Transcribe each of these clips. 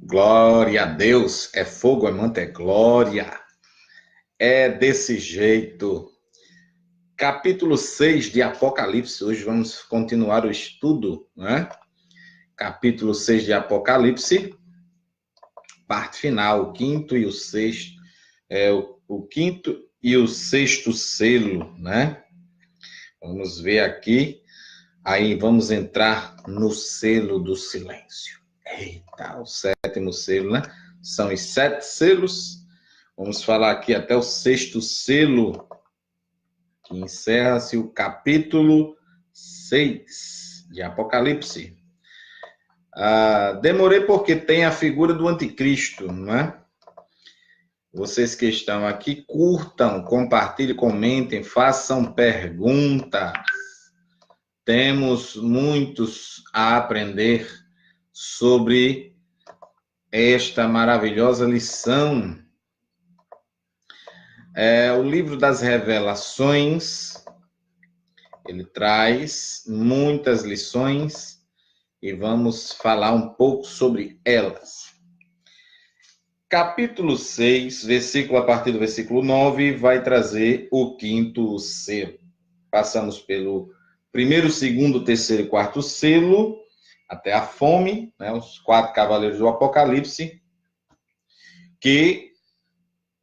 Glória a Deus. É fogo, é manto, é glória. É desse jeito. Capítulo 6 de Apocalipse. Hoje vamos continuar o estudo, né? Capítulo 6 de Apocalipse. Parte final, o quinto e o sexto. O quinto e o sexto selo, né? Vamos ver aqui. Aí vamos entrar no selo do silêncio. Eita, o sétimo selo, né? São os 7 selos. Vamos falar aqui até o sexto selo, que encerra-se o capítulo 6 de Apocalipse. Demorei porque tem a figura do anticristo, não é? Vocês que estão aqui, curtam, compartilhem, comentem, façam perguntas. Temos muitos a aprender sobre esta maravilhosa lição. O livro das Revelações, ele traz muitas lições e vamos falar um pouco sobre elas. Capítulo 6, versículo a partir do versículo 9, vai trazer o quinto selo. Passamos pelo primeiro, segundo, terceiro e quarto selo, até a fome, né, os 4 cavaleiros do Apocalipse, que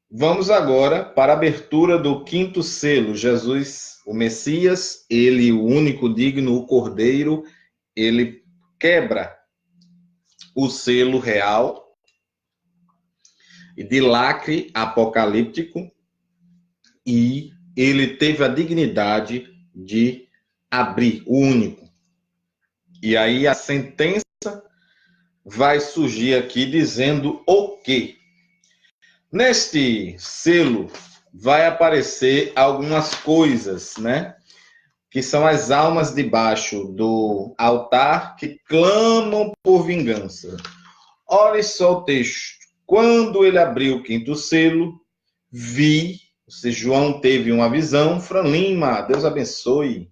vamos agora para a abertura do quinto selo. Jesus, o Messias, ele, o único digno, o Cordeiro, ele quebra o selo real e de lacre apocalíptico e ele teve a dignidade de abrir, o único. E aí a sentença vai surgir aqui dizendo o quê? Neste selo vai aparecer algumas coisas, né? Que são as almas debaixo do altar que clamam por vingança. Olha só o texto. Quando ele abriu o quinto selo, vi, ou seja, João teve uma visão, Franlima, Deus abençoe.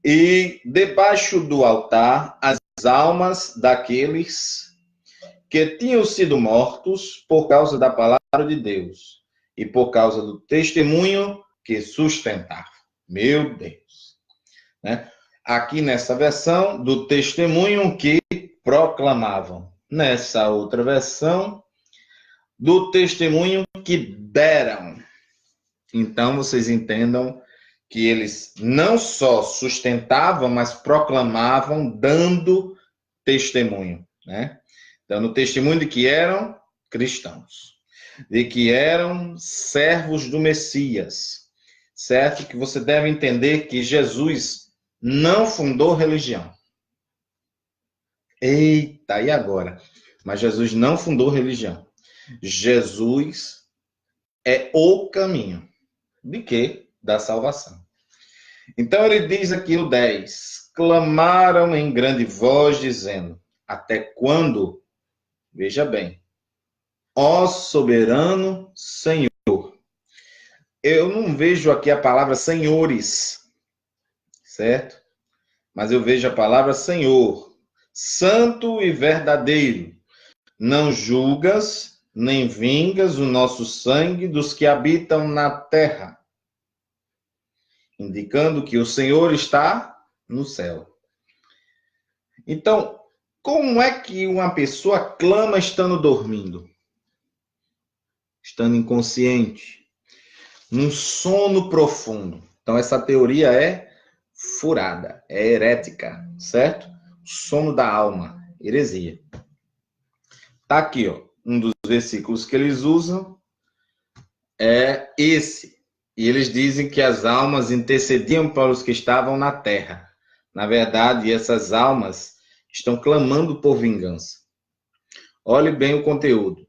E debaixo do altar, as almas daqueles que tinham sido mortos por causa da palavra de Deus e por causa do testemunho que sustentavam. Meu Deus. Né? Aqui nessa versão, do testemunho que proclamavam. Nessa outra versão, do testemunho que deram. Então, vocês entendam que eles não só sustentavam, mas proclamavam, dando testemunho, né? Dando testemunho de que eram cristãos, de que eram servos do Messias, certo? Que você deve entender que Jesus não fundou religião. Eita, e agora? Mas Jesus não fundou religião. Jesus é o caminho. De quê? Da salvação. Então ele diz aqui o 10. Clamaram em grande voz, dizendo, até quando? Veja bem. Ó soberano Senhor. Eu não vejo aqui a palavra senhores, certo? Mas eu vejo a palavra Senhor. Santo e verdadeiro. Não julgas, nem vingas o nosso sangue dos que habitam na terra. Indicando que o Senhor está no céu. Então, como é que uma pessoa clama estando dormindo? Estando inconsciente? Num sono profundo. Então, essa teoria é furada, é herética, certo? Sono da alma, heresia. Tá aqui, ó, um dos versículos que eles usam é esse. E eles dizem que as almas intercediam para os que estavam na terra. Na verdade, essas almas estão clamando por vingança. Olhe bem o conteúdo.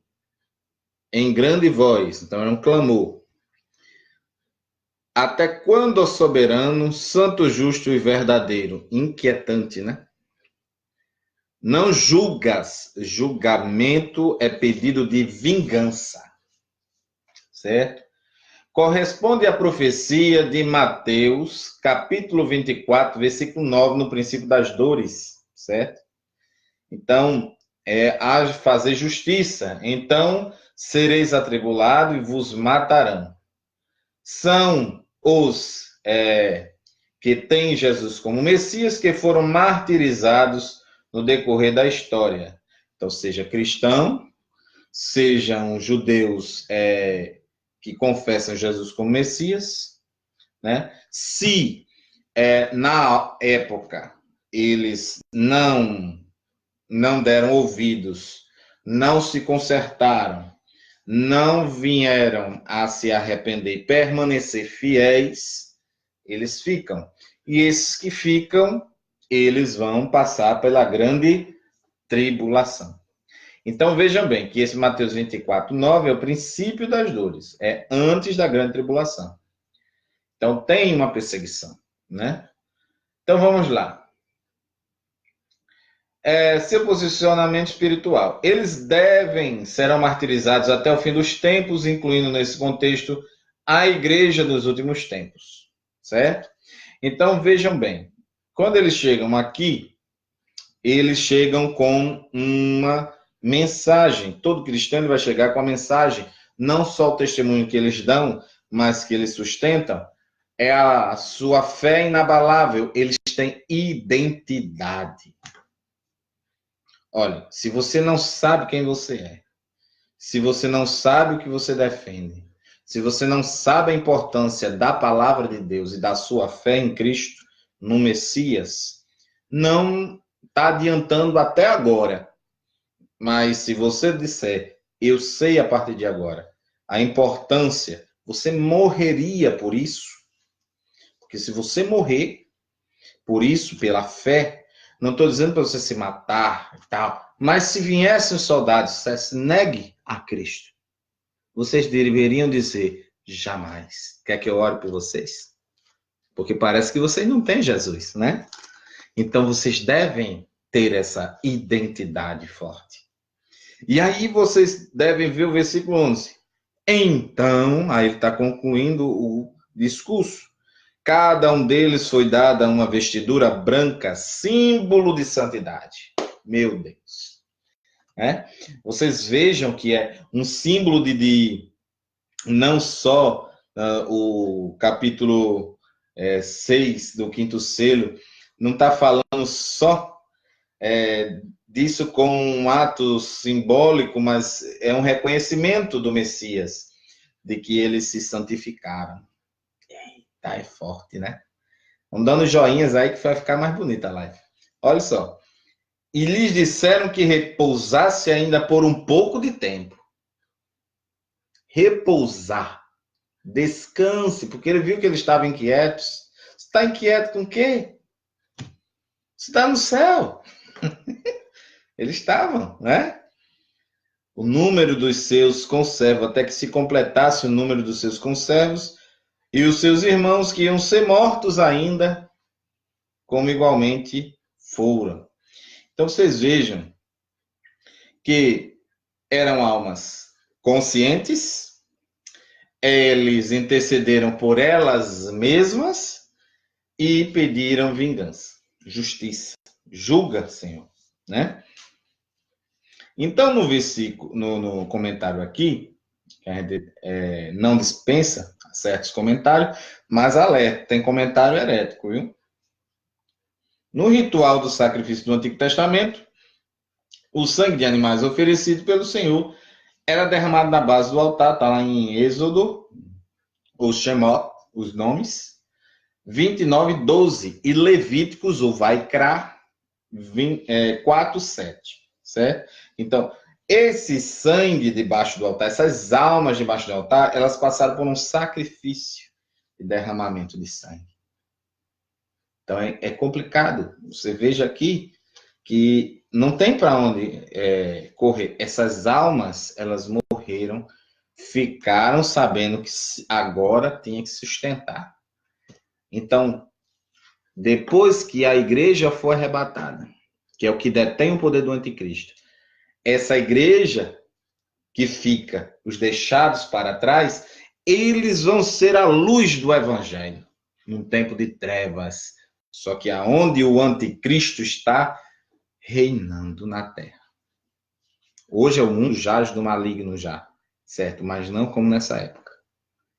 Em grande voz, então é um clamor. Até quando, ó soberano, santo, justo e verdadeiro? Inquietante, né? Não julgas. Julgamento é pedido de vingança. Certo? Corresponde à profecia de Mateus, capítulo 24, versículo 9, no princípio das dores. Certo? Então, a fazer justiça. Então sereis atribulados e vos matarão. São os que têm Jesus como Messias, que foram martirizados no decorrer da história. Então, seja cristão, sejam judeus que confessam Jesus como Messias, né? Se na época eles não deram ouvidos, não se consertaram, não vieram a se arrepender e permanecer fiéis, eles ficam. E esses que ficam, eles vão passar pela grande tribulação. Então vejam bem que esse Mateus 24:9 é o princípio das dores, é antes da grande tribulação. Então tem uma perseguição, né? Então vamos lá. Seu posicionamento espiritual. Eles serão martirizados até o fim dos tempos, incluindo nesse contexto a igreja dos últimos tempos, certo? Então vejam bem, quando eles chegam aqui, eles chegam com uma mensagem. Todo cristão vai chegar com a mensagem, não só o testemunho que eles dão, mas que eles sustentam, é a sua fé inabalável. Eles têm identidade. Olha, se você não sabe quem você é, se você não sabe o que você defende, se você não sabe a importância da palavra de Deus e da sua fé em Cristo, no Messias, não está adiantando até agora. Mas se você disser, eu sei a partir de agora, a importância, você morreria por isso. Porque se você morrer por isso, pela fé, não estou dizendo para você se matar e tal, mas se viessem os soldados, se negue a Cristo, vocês deveriam dizer, jamais. Quer que eu ore por vocês? Porque parece que vocês não têm Jesus, né? Então vocês devem ter essa identidade forte. E aí vocês devem ver o versículo 11. Então, aí ele está concluindo o discurso. Cada um deles foi dada uma vestidura branca, símbolo de santidade. Meu Deus. Vocês vejam que é um símbolo de não só o capítulo 6 do quinto selo, não está falando só disso como um ato simbólico, mas é um reconhecimento do Messias, de que eles se santificaram. Eita, é forte, né? Vamos dando joinhas aí que vai ficar mais bonita a live. Olha só. E lhes disseram que repousasse ainda por um pouco de tempo. Repousar. Descanse, porque ele viu que eles estavam inquietos. Você está inquieto com o quê? Você está no céu. Eles estavam, né? O número dos seus conservos, até que se completasse o número dos seus conservos, e os seus irmãos que iam ser mortos ainda, como igualmente foram. Então vocês vejam que eram almas conscientes, eles intercederam por elas mesmas e pediram vingança, justiça. Julga, Senhor, né? Então, no versículo, no comentário aqui, que a gente não dispensa certos comentários, mas alerta, tem comentário herético, viu? No ritual do sacrifício do Antigo Testamento, o sangue de animais oferecido pelo Senhor era derramado na base do altar, está lá em Êxodo, os Shemot, os nomes, 29:12, e Levíticos, o Vaikra, 4:7, certo? Então, esse sangue debaixo do altar, essas almas debaixo do altar, elas passaram por um sacrifício de derramamento de sangue. Então, é complicado. Você veja aqui que não tem para onde correr. Essas almas, elas morreram, ficaram sabendo que agora tinha que sustentar. Então, depois que a igreja for arrebatada, que é o que detém o poder do anticristo, essa igreja que fica, os deixados para trás, eles vão ser a luz do evangelho, num tempo de trevas, só que aonde o anticristo está reinando na terra. Hoje é o mundo jaz do maligno já, certo? Mas não como nessa época.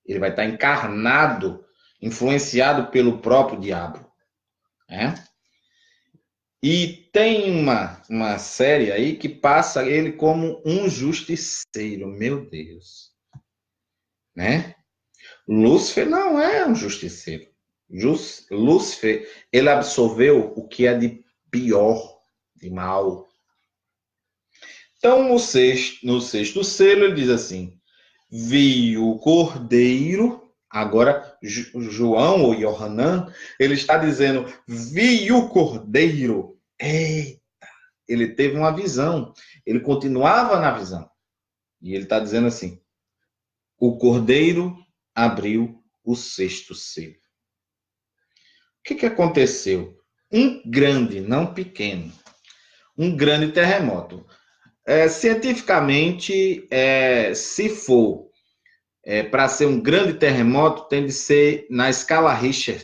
Ele vai estar encarnado, influenciado pelo próprio diabo, né? E tem uma série aí que passa ele como um justiceiro, meu Deus, né? Lúcifer não é um justiceiro. Lúcifer, ele absorveu o que é de pior, de mal. Então, no sexto selo, ele diz assim: vi o cordeiro. Agora, João ou Yohanan, ele está dizendo: vi o cordeiro. Eita, ele teve uma visão. Ele continuava na visão. E ele está dizendo assim: o cordeiro abriu o sexto selo. O que aconteceu? Um grande, não pequeno, um grande terremoto. Cientificamente, se for para ser um grande terremoto, tem de ser na escala Richter,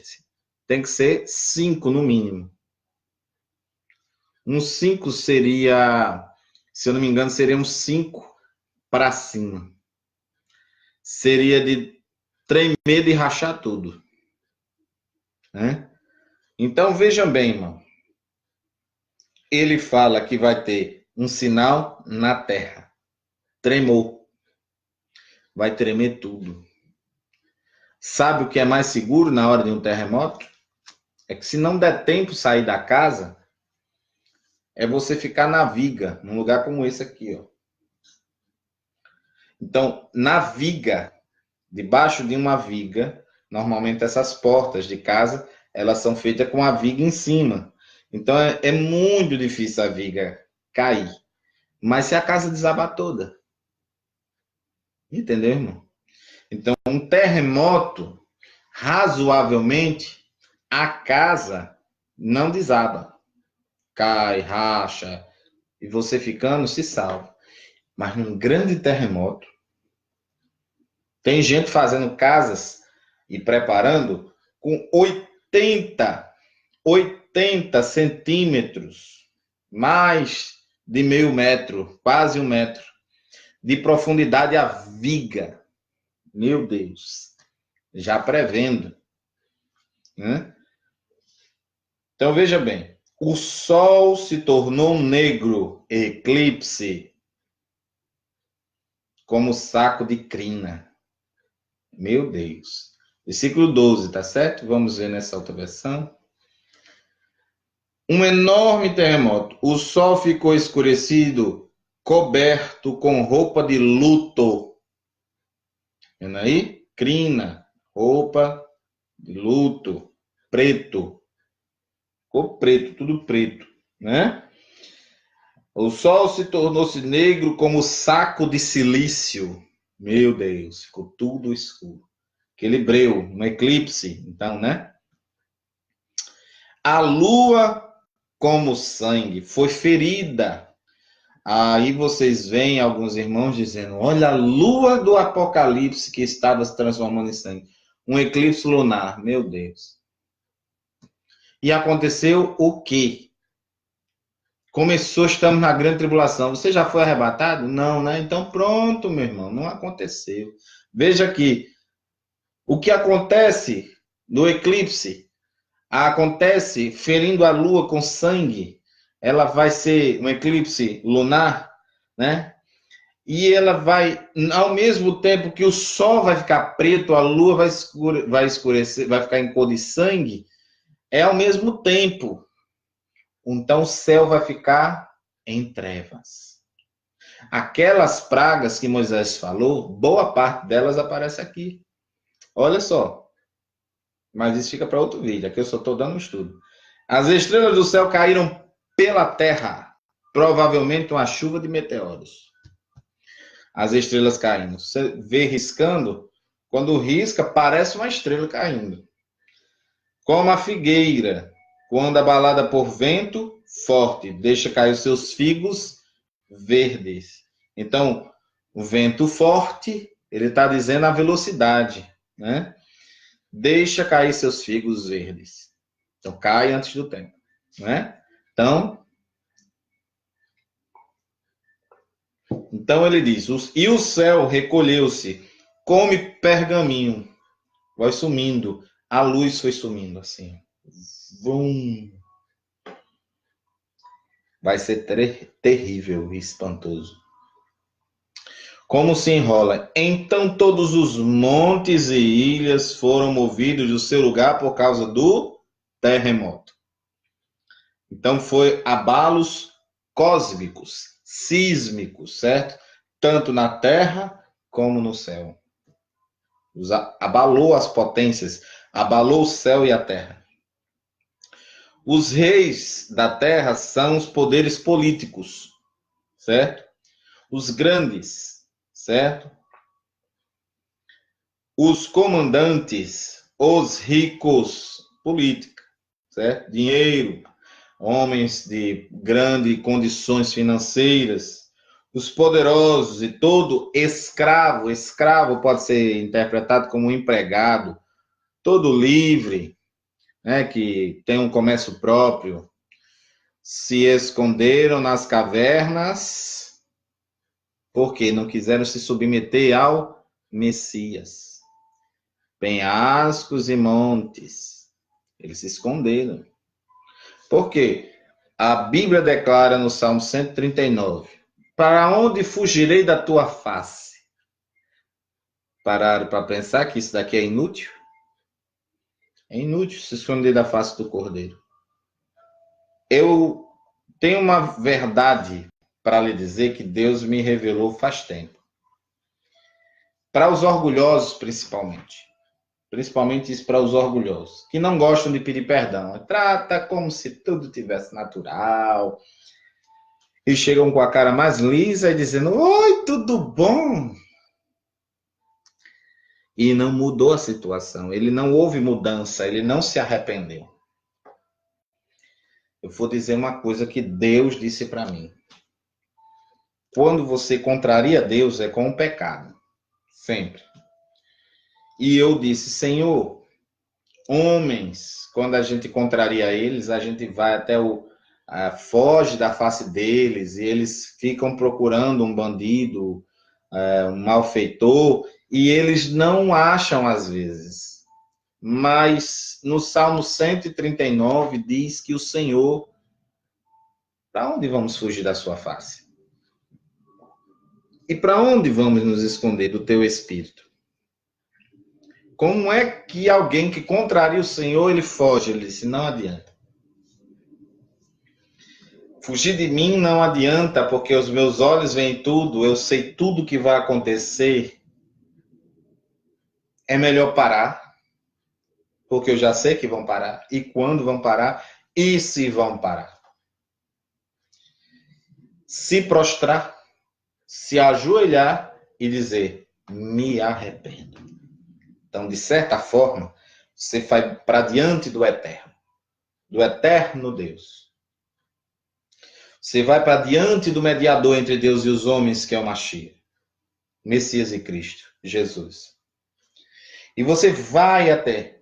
tem que ser 5 no mínimo. Um 5 seria, se eu não me engano, seria um 5 para cima. Seria de tremer e rachar tudo, né? Então, vejam bem, irmão. Ele fala que vai ter um sinal na terra. Tremor. Vai tremer tudo. Sabe o que é mais seguro na hora de um terremoto? É que se não der tempo sair da casa, é você ficar na viga, num lugar como esse aqui, ó. Então, na viga, debaixo de uma viga, normalmente essas portas de casa, elas são feitas com a viga em cima. Então, é muito difícil a viga cair. Mas se a casa desabar toda. Entendeu, irmão? Então, um terremoto, razoavelmente, a casa não desaba. Cai, racha, e você ficando se salva. Mas num grande terremoto, tem gente fazendo casas e preparando com 80 centímetros, mais de meio metro, quase 1 metro, de profundidade a viga. Meu Deus, já prevendo, né? Então veja bem, o Sol se tornou negro, eclipse, como saco de crina. Meu Deus. Versículo 12, tá certo? Vamos ver nessa outra versão. Um enorme terremoto. O sol ficou escurecido, coberto com roupa de luto. Vendo aí? Crina, roupa de luto, preto. Ficou preto, tudo preto, né? O sol se tornou-se negro como saco de silício. Meu Deus, ficou tudo escuro. Aquele breu, um eclipse, então, né? A lua, como sangue, foi ferida. Aí vocês veem alguns irmãos dizendo: olha a lua do Apocalipse que estava se transformando em sangue. Um eclipse lunar, meu Deus. E aconteceu o quê? Começou, estamos na grande tribulação. Você já foi arrebatado? Não, né? Então pronto, meu irmão, não aconteceu. Veja aqui, o que acontece no eclipse acontece ferindo a lua com sangue. Ela vai ser um eclipse lunar, né? E ela vai, ao mesmo tempo que o sol vai ficar preto, a lua vai escurecer, vai ficar em cor de sangue, é ao mesmo tempo. Então o céu vai ficar em trevas. Aquelas pragas que Moisés falou, boa parte delas aparece aqui. Olha só. Mas isso fica para outro vídeo. Aqui eu só estou dando um estudo. As estrelas do céu caíram pela terra. Provavelmente uma chuva de meteoros. As estrelas caindo. Você vê riscando, quando risca, parece uma estrela caindo. Como a figueira, quando abalada por vento forte, deixa cair os seus figos verdes. Então, o vento forte, ele está dizendo a velocidade, né? Deixa cair seus figos verdes. Então, cai antes do tempo, né? Então, Então ele diz, e o céu recolheu-se, come pergaminho, vai sumindo, a luz foi sumindo, assim. Vum. Vai ser terrível e espantoso. Como se enrola. Então todos os montes e ilhas foram movidos do seu lugar por causa do terremoto. Então foi abalos cósmicos, sísmicos, certo? Tanto na terra como no céu. Abalou as potências, abalou o céu e a terra. Os reis da terra são os poderes políticos, certo? Os grandes, certo? Os comandantes, os ricos, política, certo? Dinheiro, homens de grandes condições financeiras, os poderosos e todo escravo, escravo pode ser interpretado como um empregado, todo livre, né, que tem um comércio próprio, se esconderam nas cavernas porque não quiseram se submeter ao Messias. Penhascos e montes, eles se esconderam. Por quê? A Bíblia declara no Salmo 139, para onde fugirei da tua face? Pararam para pensar que isso daqui é inútil? É inútil se esconder da face do Cordeiro. Eu tenho uma verdade para lhe dizer que Deus me revelou faz tempo. Para os orgulhosos, principalmente. Principalmente isso para os orgulhosos, que não gostam de pedir perdão. Trata como se tudo tivesse natural. E chegam com a cara mais lisa e dizendo, oi, tudo bom? E não mudou a situação. Ele não houve mudança, ele não se arrependeu. Eu vou dizer uma coisa que Deus disse para mim. Quando você contraria Deus, é com o pecado. Sempre. E eu disse, Senhor, homens, quando a gente contraria eles, a gente vai até foge da face deles, e eles ficam procurando um bandido, um malfeitor, e eles não acham às vezes. Mas no Salmo 139 diz que o Senhor, para onde vamos fugir da sua face? E para onde vamos nos esconder do teu espírito? Como é que alguém que contraria o Senhor, ele foge? Ele disse, não adianta. Fugir de mim não adianta, porque os meus olhos veem tudo, eu sei tudo que vai acontecer. É melhor parar, porque eu já sei que vão parar, e quando vão parar, e se vão parar. Se prostrar, se ajoelhar e dizer, me arrependo. Então, de certa forma, você vai para diante do eterno Deus. Você vai para diante do mediador entre Deus e os homens, que é o Mashiach, Messias e Cristo, Jesus. E você vai até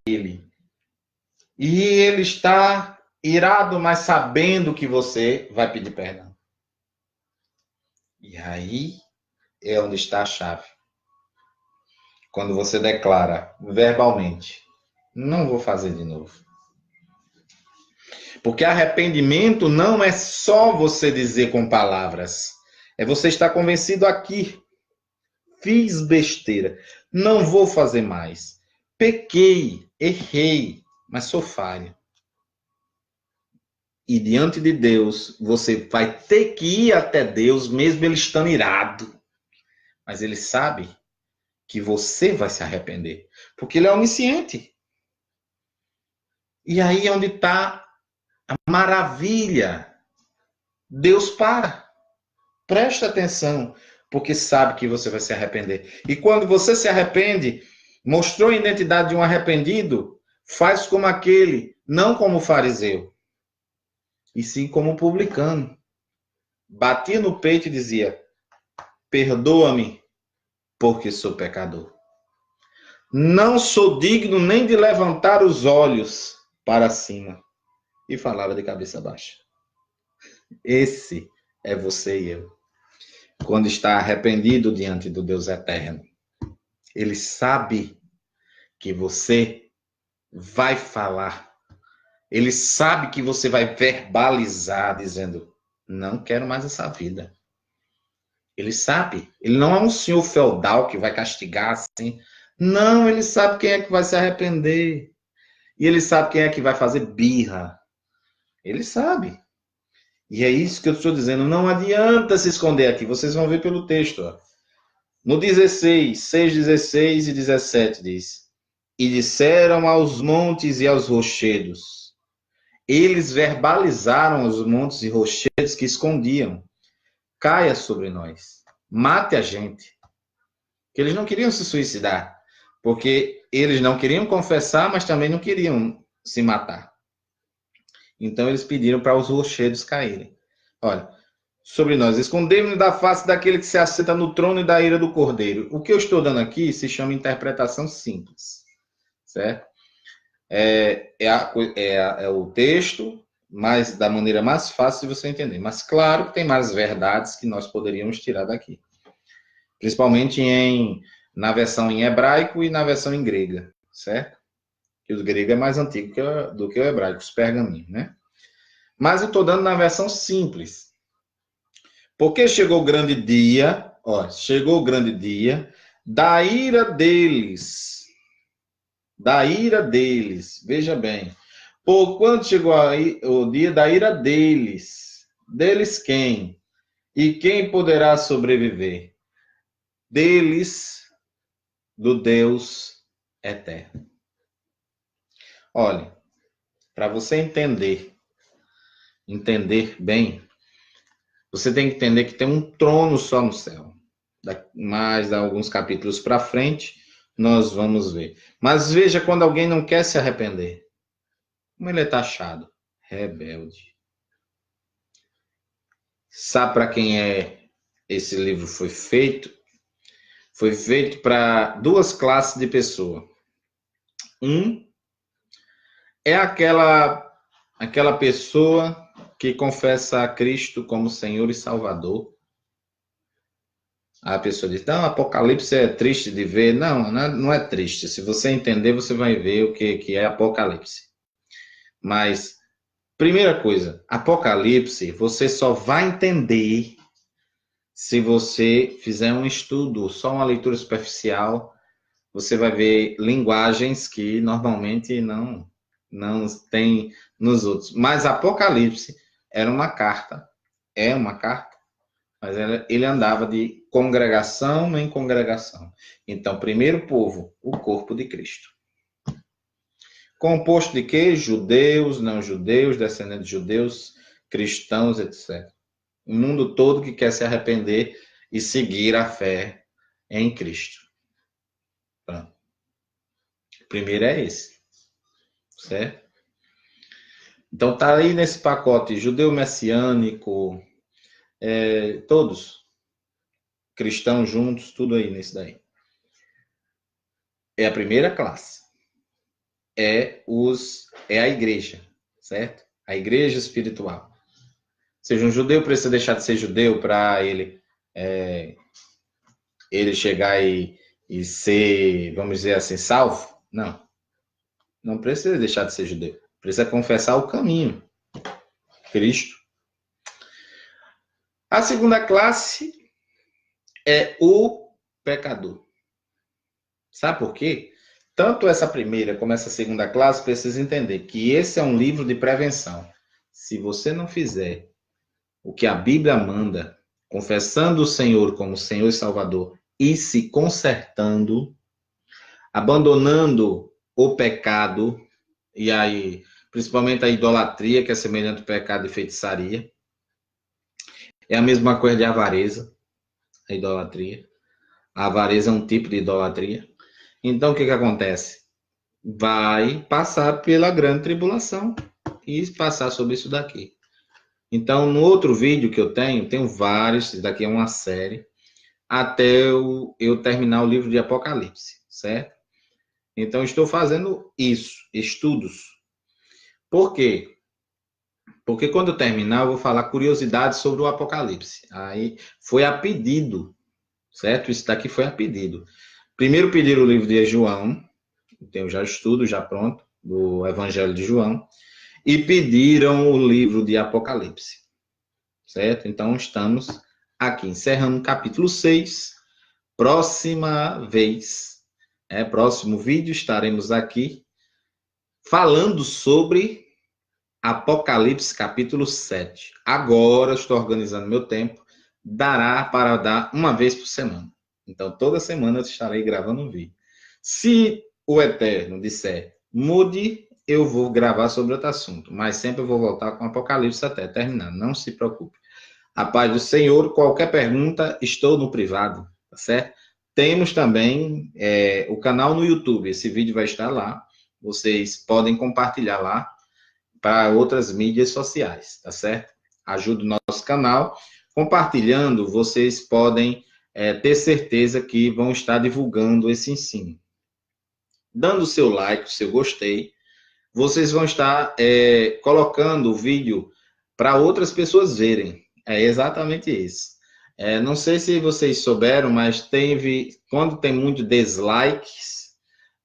ele. E ele está irado, mas sabendo que você vai pedir perdão. E aí é onde está a chave. Quando você declara verbalmente, não vou fazer de novo. Porque arrependimento não é só você dizer com palavras. É você estar convencido aqui. Fiz besteira. Não vou fazer mais. Pequei, errei, mas sou falho. E diante de Deus, você vai ter que ir até Deus, mesmo ele estando irado. Mas ele sabe que você vai se arrepender. Porque ele é onisciente. E aí é onde está a maravilha. Deus para. Presta atenção, porque sabe que você vai se arrepender. E quando você se arrepende, mostrou a identidade de um arrependido, faz como aquele, não como o fariseu, e sim como o publicano. Batia no peito e dizia, perdoa-me, porque sou pecador. Não sou digno nem de levantar os olhos para cima. E falava de cabeça baixa. Esse é você e eu. quando está arrependido diante do Deus eterno. Ele sabe que você vai falar. Ele sabe que você vai verbalizar, dizendo: não quero mais essa vida. Ele sabe. Ele não é um senhor feudal que vai castigar assim. Não, ele sabe quem é que vai se arrepender. E ele sabe quem é que vai fazer birra. Ele sabe. E é isso que eu estou dizendo. Não adianta se esconder aqui. Vocês vão ver pelo texto. Ó. No 16, 6, 16 e 17 diz: e disseram aos montes e aos rochedos. Eles verbalizaram os montes e rochedos que escondiam. Caia sobre nós. Mate a gente. Que eles não queriam se suicidar. Porque eles não queriam confessar, mas também não queriam se matar. Então eles pediram para os rochedos caírem. Olha, sobre nós, escondemos-nos da face daquele que se assenta no trono e da ira do cordeiro. O que eu estou dando aqui se chama interpretação simples, certo? É o texto, mas da maneira mais fácil de você entender. Mas claro que tem mais verdades que nós poderíamos tirar daqui. Principalmente na versão em hebraico e na versão em grega, certo? Que o grego é mais antigo do que o hebraico, os pergaminhos, né? Mas eu estou dando na versão simples. Porque chegou o grande dia, ó, chegou o grande dia da ira deles. Da ira deles. Veja bem. Por quando chegou o dia da ira deles. Deles quem? E quem poderá sobreviver? Deles, do Deus eterno. Olha, para você entender bem, você tem que entender que tem um trono só no céu. Mais alguns capítulos para frente, nós vamos ver. Mas veja quando alguém não quer se arrepender. Como ele é taxado? Rebelde. Sabe para quem esse livro foi feito? Foi feito para duas classes de pessoa. É aquela pessoa que confessa a Cristo como Senhor e Salvador. A pessoa diz: não, Apocalipse é triste de ver. Não é triste. Se você entender, você vai ver o que é Apocalipse. Mas, primeira coisa, Apocalipse você só vai entender se você fizer um estudo, só uma leitura superficial. Você vai ver linguagens que normalmente não tem nos outros. Mas Apocalipse era uma carta. É uma carta. Mas ele andava de congregação em congregação. Então, primeiro povo, o corpo de Cristo. Composto de quê? Judeus, não judeus, descendentes de judeus, cristãos, etc. O mundo todo que quer se arrepender e seguir a fé em Cristo. Pronto. Primeiro é esse. Certo? Então, tá aí nesse pacote judeu messiânico, todos cristãos juntos, tudo aí nesse daí. É a primeira classe. É a igreja, certo? A igreja espiritual. Ou seja, um judeu precisa deixar de ser judeu para ele chegar e ser, vamos dizer assim, salvo? Não. Não precisa deixar de ser judeu. Precisa confessar o caminho. Cristo. A segunda classe é o pecador. Sabe por quê? Tanto essa primeira como essa segunda classe precisa entender que esse é um livro de prevenção. Se você não fizer o que a Bíblia manda, confessando o Senhor como Senhor e Salvador e se consertando, abandonando o pecado, e aí, principalmente a idolatria, que é semelhante ao pecado de feitiçaria, é a mesma coisa de avareza, a idolatria. A avareza é um tipo de idolatria. Então, o que acontece? Vai passar pela grande tribulação e passar sobre isso daqui. Então, no outro vídeo que eu tenho vários, isso daqui é uma série, até eu terminar o livro de Apocalipse, certo? Então, estou fazendo isso, estudos. Por quê? Porque quando eu terminar, eu vou falar curiosidades sobre o Apocalipse. Aí foi a pedido, certo? Isso daqui foi a pedido. Primeiro pediram o livro de João, tenho já estudo, já pronto, do Evangelho de João, e pediram o livro de Apocalipse, certo? Então estamos aqui, encerrando o capítulo 6. Próxima vez, próximo vídeo, estaremos aqui falando sobre Apocalipse capítulo 7. Agora estou organizando meu tempo, dará para dar uma vez por semana. Então, toda semana eu estarei gravando um vídeo. Se o Eterno disser mude, eu vou gravar sobre outro assunto, mas sempre eu vou voltar com Apocalipse até terminar, não se preocupe. A paz do Senhor, qualquer pergunta, estou no privado, tá certo? Temos também o canal no YouTube, esse vídeo vai estar lá, vocês podem compartilhar lá, para outras mídias sociais, tá certo? Ajuda o nosso canal. Compartilhando, vocês podem ter certeza que vão estar divulgando esse ensino. Dando o seu like, o seu gostei, vocês vão estar colocando o vídeo para outras pessoas verem. É exatamente isso. Não sei se vocês souberam, mas quando tem muito dislikes,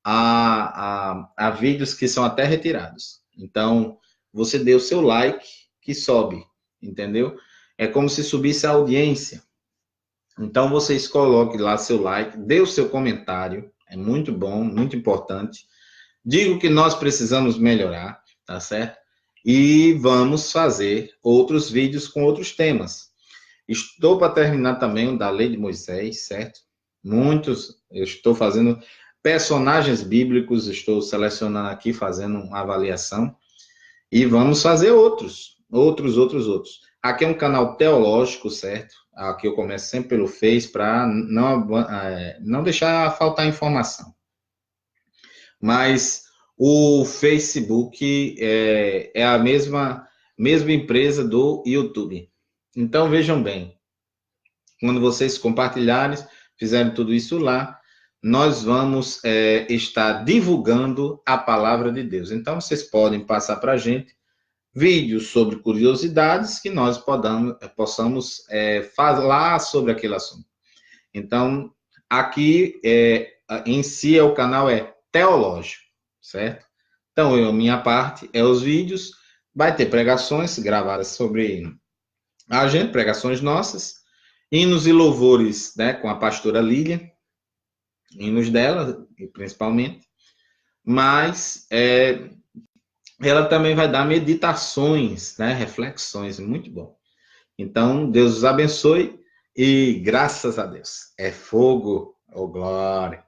há vídeos que são até retirados. Então, você dê o seu like que sobe, entendeu? É como se subisse a audiência. Então, vocês coloquem lá seu like, dê o seu comentário, é muito bom, muito importante. Diga o que nós precisamos melhorar, tá certo? E vamos fazer outros vídeos com outros temas. Estou para terminar também o da Lei de Moisés, certo? Eu estou fazendo personagens bíblicos, estou selecionando aqui, fazendo uma avaliação. E vamos fazer outros. Aqui é um canal teológico, certo? Aqui eu começo sempre pelo Face para não deixar faltar informação. Mas o Facebook é a mesma empresa do YouTube. Então vejam bem, quando vocês compartilharem, fizerem tudo isso lá, nós vamos estar divulgando a palavra de Deus. Então vocês podem passar para a gente vídeos sobre curiosidades que nós possamos falar sobre aquele assunto. Então, aqui em si o canal é teológico, certo? Então, a minha parte é os vídeos, vai ter pregações gravadas sobre a gente, pregações nossas, hinos e louvores, né, com a pastora Lília, hinos dela, principalmente, mas ela também vai dar meditações, né, reflexões, muito bom. Então, Deus os abençoe e graças a Deus. É fogo, oh glória.